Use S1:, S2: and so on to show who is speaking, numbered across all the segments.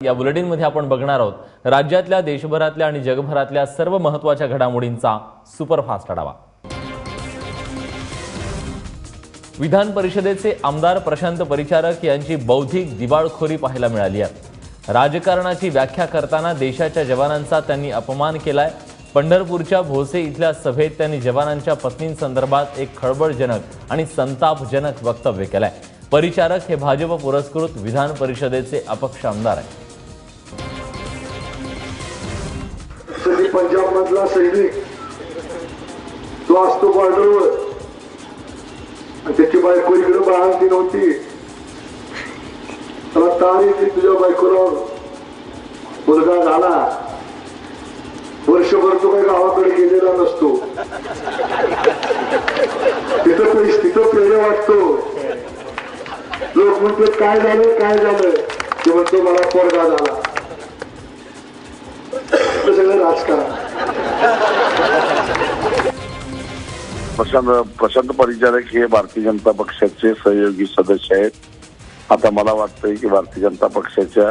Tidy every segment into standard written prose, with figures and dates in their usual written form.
S1: या बुलेटिनमध्ये आपण बघणार आहोत राज्यातल्या, देशभरातल्या आणि जगभरातल्या सर्व महत्त्वाच्या घडामोडींचा सुपरफास्ट आढावा। विधान परिषदेचे आमदार प्रशांत परिचारक यांची बौद्धिक दिवाळखोरी पाहायला मिळाली आहे। राजकारणाची व्याख्या करताना देशाच्या जवानांचा त्यांनी अपमान केलाय। पंढरपूरच्या भोसे इथल्या सभेत त्यांनी जवानांच्या पत्नींसंदर्भात एक खळबळजनक आणि संतापजनक वक्तव्य केलंय। परिचारक हे भाजप पुरस्कृत विधान परिषदेचे अपक्ष आमदार आहेत।
S2: पंजाब मधला सैनिक तो असतो बॉर्डरवर आणि त्याची बायको इकडे बाळंती नव्हती, त्याला तारी ती तुझ्या बायकोला मुलगा झाला, वर्षभर तो काही गावाकडे गेलेला नसतो, तिथं पेढे वाटतो, लोक म्हणतात काय झालं काय झालं, ते म्हणतो मला पोरगा झाला। सगळं राजकारण।
S3: प्रशांत परिचारक हे भारतीय जनता पक्षाचे सहयोगी सदस्य आहेत। आता मला वाटतंय की भारतीय जनता पक्षाच्या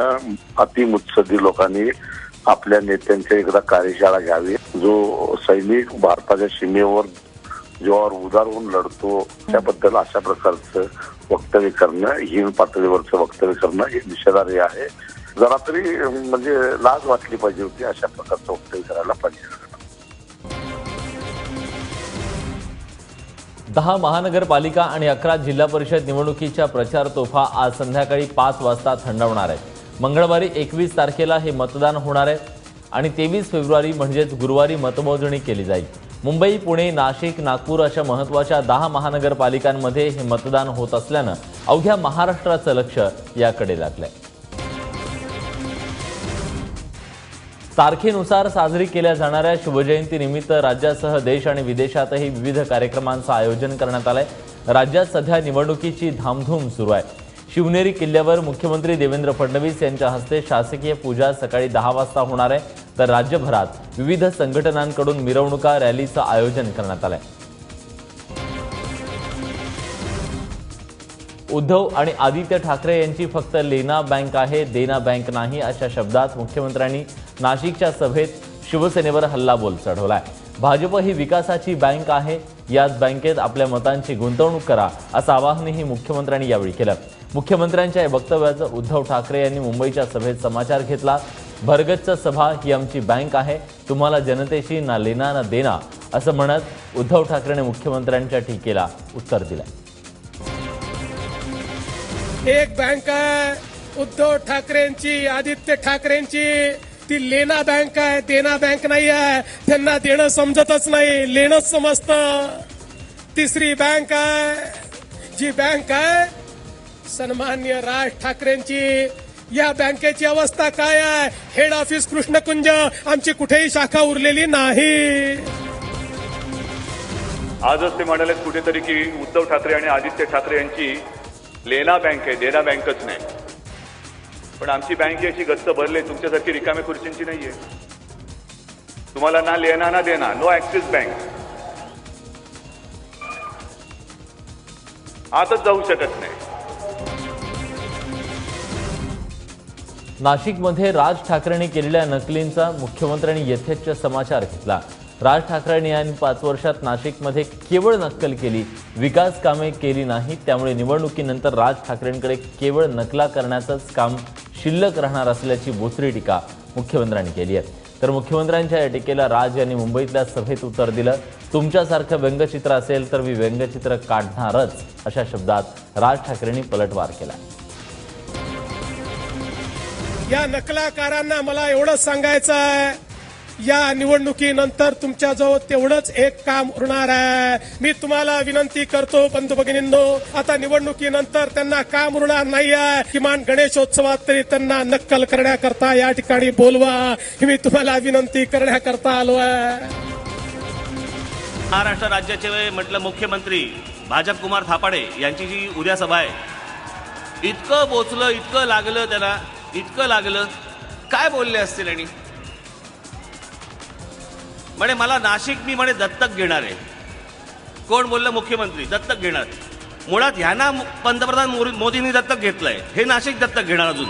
S3: अतिमुत्सदी लोकांनी आपल्या नेत्यांच्या एकदा कार्यशाळा घ्यावी। जो सैनिक भारताच्या सीमेवर जोर उदार होऊन लढतो त्याबद्दल अशा प्रकारचं वक्तव्य करणं, हीन पातळीवरचं वक्तव्य करणं हे निषेधार्ह आहे। जरा तरी म्हणजे लाज वाटली पाहिजे होती अशा प्रकारचं वक्तव्य करायला पाहिजे।
S1: 10 महानगरपालिका आणि 11 जिल्हा परिषद निवडणुकीच्या प्रचार तोफा आज संध्याकाळी 5 वाजता थंडावणार आहेत। मंगळवारी 21 तारखेला हे मतदान होणार आहे आणि 23 फेब्रुवारी म्हणजेच गुरुवारी मतमोजणी केली जाईल। मुंबई, पुणे, नाशिक, नागपूर अशा महत्त्वाच्या 10 महानगरपालिकांमध्ये हे मतदान होत असल्यानं अवघ्या महाराष्ट्राचं लक्ष याकडे लागलंय। तारखेनुसार साजरी केल्या जाणाऱ्या शिवजयंतीनिमित्त राज्यासह देश आणि विदेशातही विविध कार्यक्रमांचं आयोजन करण्यात आलंय। राज्यात सध्या निवडणुकीची धामधूम सुरू आहे। शिवनेरी किल्ल्यावर मुख्यमंत्री देवेंद्र फडणवीस यांच्या हस्ते शासकीय पूजा सकाळी 10 वाजता होणार आहे, तर राज्यभरात विविध संघटनांकडून मिरवणुका, रॅलीचं आयोजन करण्यात आलंय। उद्धव आणि आदित्य ठाकरे यांची फक्त लेना बँक आहे, देना बँक नाही, अशा शब्दात मुख्यमंत्र्यांनी नाशिकच्या सभेत शिवसेनेवर हल्लाबोल चढवलाय। भाजप ही विकासाची बँक आहे, याच बँकेत आपल्या मतांची गुंतवणूक करा, असं आवाहनही मुख्यमंत्र्यांनी यावेळी केलं। मुख्यमंत्र्यांच्या या वक्तव्याचं उद्धव ठाकरे यांनी मुंबईच्या सभेत समाचार घेतला। भरगच्च सभा ही आमची बँक आहे, तुम्हाला जनतेशी ना लेना ना देना, असं म्हणत उद्धव ठाकरेंनी मुख्यमंत्र्यांच्या टीकेला उत्तर दिलं।
S4: एक बँक आहे उद्धव ठाकरेंची, आदित्य ठाकरेंची, ती लेना बँक आहे, देना बँक नाही आहे। त्यांना देणं समजतच नाही, लेणंच समजतं। तिसरी बँक आहे, जी बँक आहे सन्माननीय राज ठाकरेंची। या बँकेची अवस्था काय आहे? हेड ऑफिस कृष्णकुंज, आमची कुठेही शाखा उरलेली नाही।
S5: आजच ते म्हणाले कुठेतरी की उद्धव ठाकरे आणि आदित्य ठाकरे यांची लेना बँक आहे, देना बँकच नाही। पण आमची बँक अशी गच्च भरले, तुमच्यासारखी रिकाम्या खुर्चींची नाहीये। तुम्हाला ना लेना ना देना, नो ऍक्सिस बँक, आतच जाऊ शकत नाही।
S1: नाशिकमध्ये राज ठाकरेंनी केलेल्या नकलींचा मुख्यमंत्र्यांनी यथेच्छ समाचार घेतला। राज ठाकरेंनी यांनी 5 वर्षात नाशिकमध्ये केवळ नक्कल केली, विकास कामे केली नाही। त्यामुळे निवडणुकीनंतर राज ठाकरेंकडे केवळ नकला करण्याचंच काम शिल्लक राहणार असल्याची बोचरी टीका मुख्यमंत्र्यांनी केली आहे। तर मुख्यमंत्र्यांच्या या टीकेला राज यांनी मुंबईतल्या सभेत उत्तर दिलं। तुमच्यासारखं व्यंगचित्र असेल तर मी व्यंगचित्र काढणारच, अशा शब्दात राज ठाकरेंनी पलटवार केला।
S4: या नकलाकारांना मला एवढंच सांगायचं आहे, या निवडणुकीनंतर तुमच्याजवळ तेवढंच एक काम उरणार आहे। मी तुम्हाला विनंती करतो बंधू भगिनींनो, आता निवडणुकीनंतर त्यांना काम उरणार नाही आहे। किमान गणेशोत्सवात तरी त्यांना नक्कल करण्याकरता या ठिकाणी बोलवा, ही मी तुम्हाला विनंती करण्याकरता आलो आहे।
S6: महाराष्ट्र राज्याचे म्हटलं मुख्यमंत्री भाजप कुमार थापाडे यांची जी उद्या सभा आहे, इतकं बोचलं, इतकं लागलं त्याला, इतकं लागलं, काय बोलले असतील? आणि म्हणे मला नाशिक मी म्हणे दत्तक घेणार आहे। कोण बोललं? मुख्यमंत्री दत्तक घेणार। मुळात ह्यांना पंतप्रधान मोदींनी दत्तक घेतलंय, हे नाशिक दत्तक घेणार अजून।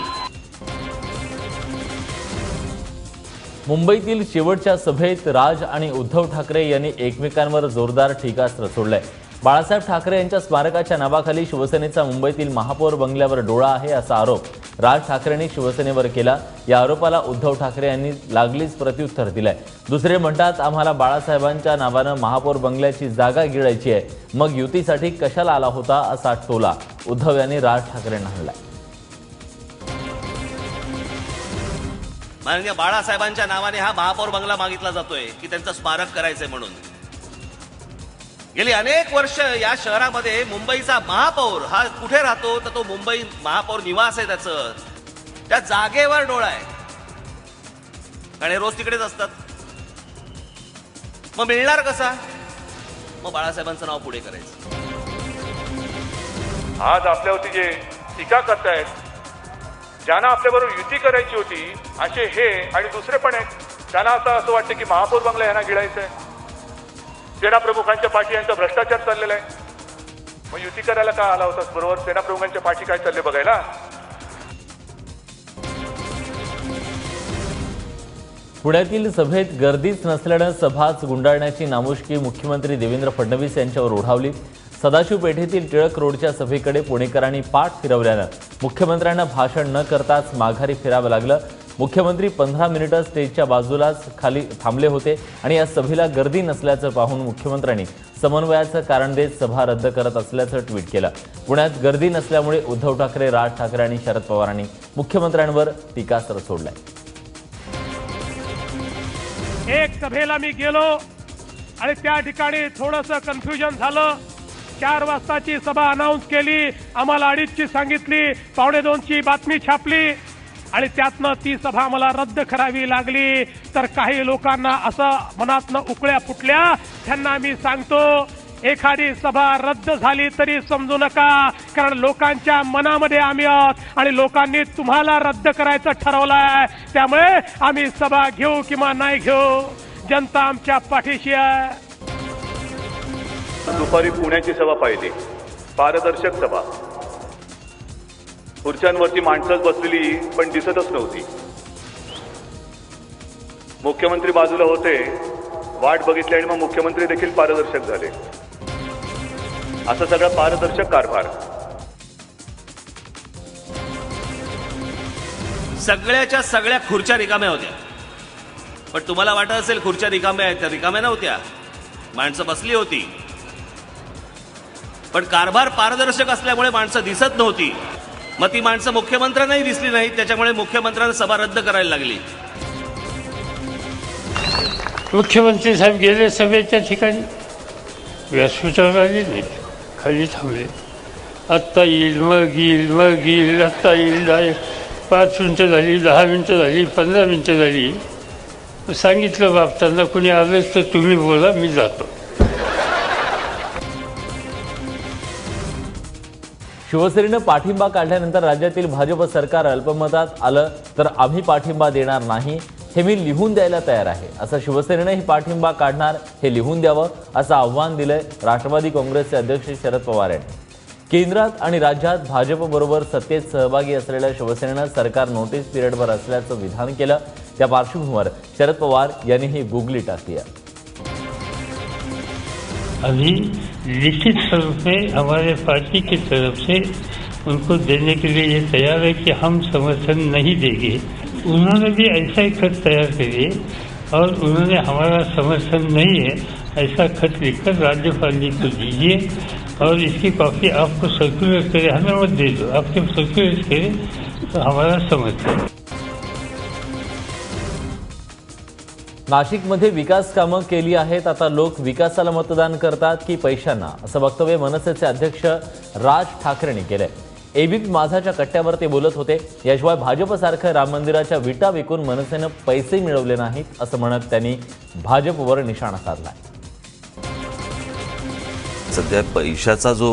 S1: मुंबईतील शेवटच्या सभेत राज आणि उद्धव ठाकरे यांनी एकमेकांवर जोरदार टीकास्त्र सोडलंय. बाळासाहेब ठाकरे यांच्या स्मारकाच्या नावाखाली शिवसेनेचा मुंबईतील महापौर बंगल्यावर डोळा आहे असा आरोप राज ठाकरेंनी शिवसेनेवर केला. या आरोपाला उद्धव ठाकरे यांनी लागलीच प्रत्युत्तर दिलंय. दुसरे म्हणतात, आम्हाला बाळासाहेबांच्या नावानं महापौर बंगल्याची जागा गिळायची आहे, मग युतीसाठी कशाला आला होता असा टोला उद्धव यांनी राज ठाकरेंना हाणलाय.
S6: माननीय बाळासाहेबांच्या नावाने हा महापौर बंगला मागितला जातोय की त्यांचं स्मारक करायचंय म्हणून. गेली अनेक वर्ष या शहरामध्ये मुंबईचा महापौर हा कुठे राहतो तर तो मुंबई महापौर निवास आहे त्याचं. त्या जागेवर डोळा आहे आणि रोज तिकडेच असतात. मग मिळणार कसा? मग बाळासाहेबांचं नाव पुढे करायचं.
S5: आज आपल्यावरती जे टीका करतायत, ज्यांना आपल्याबरोबर युती करायची होती असे हे आणि दुसरे पण आहेत, त्यांना आता असं वाटतं की महापौर बंगला यांना गिळायचं आहे. सेनाप्रमुखांच्या पाठी यांचा भ्रष्टाचार चाललेला आहे. मग युती करायला का आला होतास? बरोबर सेनाप्रमुखांच्या पाठी काय चालले बघायला.
S1: पुण्यातील सभेत गर्दीच नसल्यानं सभाच गुंडाळण्याची नामुष्की मुख्यमंत्री देवेंद्र फडणवीस यांच्यावर ओढावली. सदाशिव पेठेतील टिळक रोडच्या सभेकडे पुणेकरांनी पाठ फिरवल्यानं मुख्यमंत्र्यांना भाषण न करताच माघारी फिरावं लागलं. मुख्यमंत्री 15 मिनिटं स्टेजच्या बाजूलाच खाली थांबले होते आणि या सभेला गर्दी नसल्याचं पाहून मुख्यमंत्र्यांनी समन्वयाचं कारण देत सभा रद्द करत असल्याचं ट्विट केलं. पुण्यात गर्दी नसल्यामुळे उद्धव ठाकरे, राज ठाकरे आणि शरद पवारांनी मुख्यमंत्र्यांवर टीकास्त्र सोडलंय.
S4: एक सभेला मी गेलो आणि त्या ठिकाणी थोडंसं कन्फ्युजन झालं. 4 वाजताची सभा अनाऊन्स केली, आम्हाला 2:30ची सांगितली, 1:45ची बातमी छापली आणि त्यातनं ती सभा मला रद्द करावी लागली. तर काही लोकांना असं मनातनं उकळ्या फुटल्या. त्यांना मी सांगतो, एखादी सभा रद्द झाली तरी समजू नका, कारण लोकांच्या मनामध्ये आम्ही आहोत आणि लोकांनी तुम्हाला रद्द करायचं ठरवलंय. त्यामुळे आम्ही सभा घेऊ किंवा नाही घेऊ, जनता आमच्या पाठीशी आहे.
S5: दुपारी पुण्याची सभा पाहिली, पारदर्शक सभा. खुर्च्यांवरती माणसंच बसलेली पण दिसतच नव्हती. मुख्यमंत्री बाजूला होते, वाट बघितली आणि मग मुख्यमंत्री देखील पारदर्शक झाले. असं सगळं पारदर्शक कारभार.
S6: सगळ्याच्या सगळ्या खुर्च्या रिकाम्या होत्या. पण तुम्हाला वाटत असेल खुर्च्या रिकाम्या आहेत, त्या रिकाम्या नव्हत्या, माणसं बसली होती. पण कारभार पारदर्शक असल्यामुळे माणसं दिसत नव्हती. मग ती माणसं मुख्यमंत्र्यांनाही दिसली नाहीत, त्याच्यामुळे मुख्यमंत्र्यांना सभा रद्द करायला लागली.
S7: मुख्यमंत्री साहेब गेले सभेच्या ठिकाणी, व्यासपीठावर आले नाहीत, खाली थांबले. आत्ता येईल, मग येईल, मग येईल, आत्ता येईल. 5 मिनिटं झाली, 10 मिनिटं झाली, 15 मिनिटं झाली. सांगितलं बापतांना, कुणी आलंच तर तुम्ही बोला, मी जातो.
S1: शिवसेनेनं पाठिंबा काढल्यानंतर राज्यातील भाजप सरकार अल्पमतात आलं तर आम्ही पाठिंबा देणार नाही, हे मी लिहून द्यायला तयार आहे, असं शिवसेनेनंही पाठिंबा काढणार हे लिहून द्यावं असं आव्हान दिलंय राष्ट्रवादी काँग्रेसचे अध्यक्ष शरद पवार यांनी. केंद्रात आणि राज्यात भाजपबरोबर सत्तेत सहभागी असलेल्या शिवसेनेनं सरकार नोटीस पिरियडवर असल्याचं विधान केलं. त्या पार्श्वभूमीवर शरद पवार यांनी ही गुगली टाकली आहे.
S7: अभी लिखित स्वरूप में हमारे पार्टी की तरफ से उनको देने के लिए ये तैयार है कि हम समर्थन नहीं देंगे. उन्होंने भी ऐसा ही खत तैयार करिए और उन्होंने हमारा समर्थन नहीं है ऐसा खत लिखकर राज्यपाल जी को दीजिए और इसकी कॉपी आपको सर्कुलेट करें. हमें मत दे दो, आपके सर्कुलेट करें तो हमारा समर्थन.
S1: नाशिकमध्ये विकास कामं केली आहेत, आता लोक विकासाला मतदान करतात की पैशांना, असं वक्तव्य मनसेचे अध्यक्ष राज ठाकरेंनी केलंय. एबीपी माझाच्या कट्ट्यावर ते बोलत होते. याशिवाय भाजपसारखं राम मंदिराच्या विटा विकून मनसेनं पैसे मिळवले नाहीत असं म्हणत त्यांनी भाजपवर निशाणा साधला.
S8: सध्या पैशाचा जो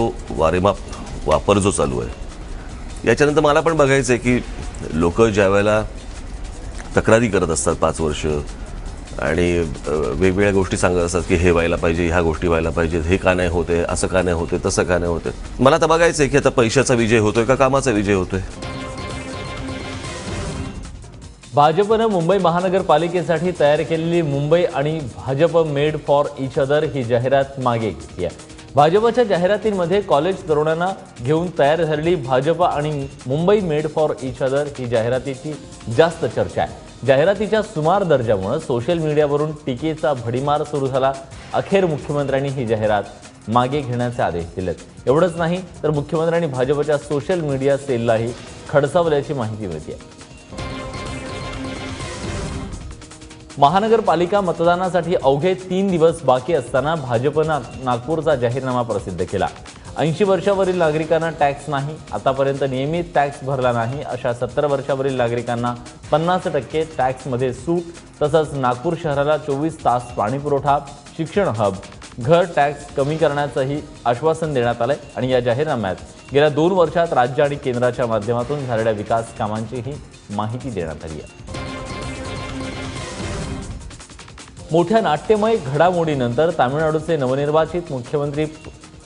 S8: वापर जो चालू आहे, याच्यानंतर मला पण बघायचं आहे की लोक ज्या वेळेला तक्रारी करत असतात 5 वर्ष आणि वेगवेगळ्या गोष्टी सांगत असतात की हे व्हायला पाहिजे, ह्या गोष्टी व्हायला पाहिजेत, हे का नाही होते, असं का नाही होते, तसं का नाही होते. मला तर बघायचं आहे की आता पैशाचा विजय होतोय का कामाचा विजय होतोय.
S1: भाजपनं मुंबई महानगरपालिकेसाठी तयार केलेली मुंबई आणि Bhajap made for each other ही जाहिरात मागे घेतली आहे. भाजपच्या जाहिरातींमध्ये कॉलेज तरुणांना घेऊन तयार झालेली भाजप आणि Mumbai made for each other ही जाहिरातीची जास्त चर्चा आहे. जाहिरातीच्या सुमार दर्जामुळे सोशल मीडियावरून टीकेचा भडीमार सुरू झाला. अखेर मुख्यमंत्र्यांनी ही जाहिरात मागे घेण्याचे आदेश दिलेत. एवढंच नाही तर मुख्यमंत्र्यांनी भाजपच्या सोशल मीडिया सेललाही खडसावल्याची माहिती मिळते. महानगरपालिका मतदानासाठी अवघे 3 दिवस बाकी असताना भाजपनं नागपूरचा जाहीरनामा प्रसिद्ध केला. 80 वर्षावरील नागरिकांना टॅक्स नाही. आतापर्यंत नियमित टॅक्स भरला नाही अशा 70 वर्षावरील नागरिकांना 50% टॅक्समध्ये सूट. तसंच नागपूर शहराला 24 तास पाणीपुरवठा, शिक्षण हब, घर टॅक्स कमी करण्याचंही आश्वासन देण्यात आलंय. आणि या जाहीरनाम्यात गेल्या 2 वर्षात राज्य आणि केंद्राच्या माध्यमातून झालेल्या विकास कामांचीही माहिती देण्यात आली आहे. मोठ्या नाट्यमय घडामोडीनंतर तामिळनाडूचे नवनिर्वाचित मुख्यमंत्री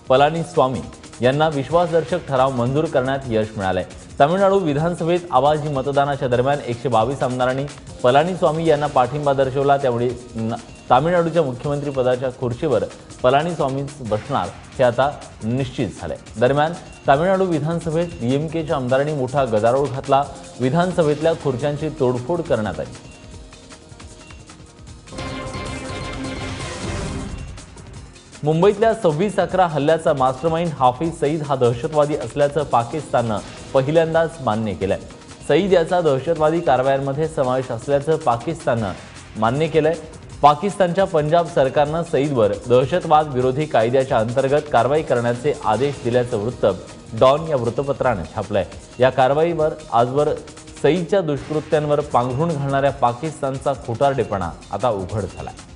S1: पलानीस्वामी यांना विश्वासदर्शक ठराव मंजूर करण्यात यश मिळालंय. तामिळनाडू विधानसभेत आवाजी मतदानाच्या दरम्यान 122 आमदारांनी पलानीस्वामी यांना पाठिंबा दर्शवला. त्यामुळे तामिळनाडूच्या मुख्यमंत्रीपदाच्या खुर्चीवर पलानीस्वामीच बसणार हे आता निश्चित झालंय. दरम्यान तामिळनाडू विधानसभेत डीएमकेच्या आमदारांनी मोठा गदारोळ घातला. विधानसभेतल्या खुर्च्यांची तोडफोड करण्यात आली. मुंबईतल्या 26/11 हल्ल्याचा मास्टरमाइंड हाफिज सईद हा दहशतवादी असल्याचं पाकिस्ताननं पहिल्यांदाच मान्य केलंय. सईद याचा दहशतवादी कारवायांमध्ये समावेश असल्याचं पाकिस्ताननं मान्य केलंय. पाकिस्तानच्या पंजाब सरकारनं सईदवर दहशतवाद विरोधी कायद्याच्या अंतर्गत कारवाई करण्याचे आदेश दिल्याचं वृत्त डॉन या वृत्तपत्राने छापलंय. या कारवाईवर आजवर सईदच्या दुष्कृत्यांवर पांघरूण घालणाऱ्या पाकिस्तानचा खोटारडेपणा आता उघड झालाय.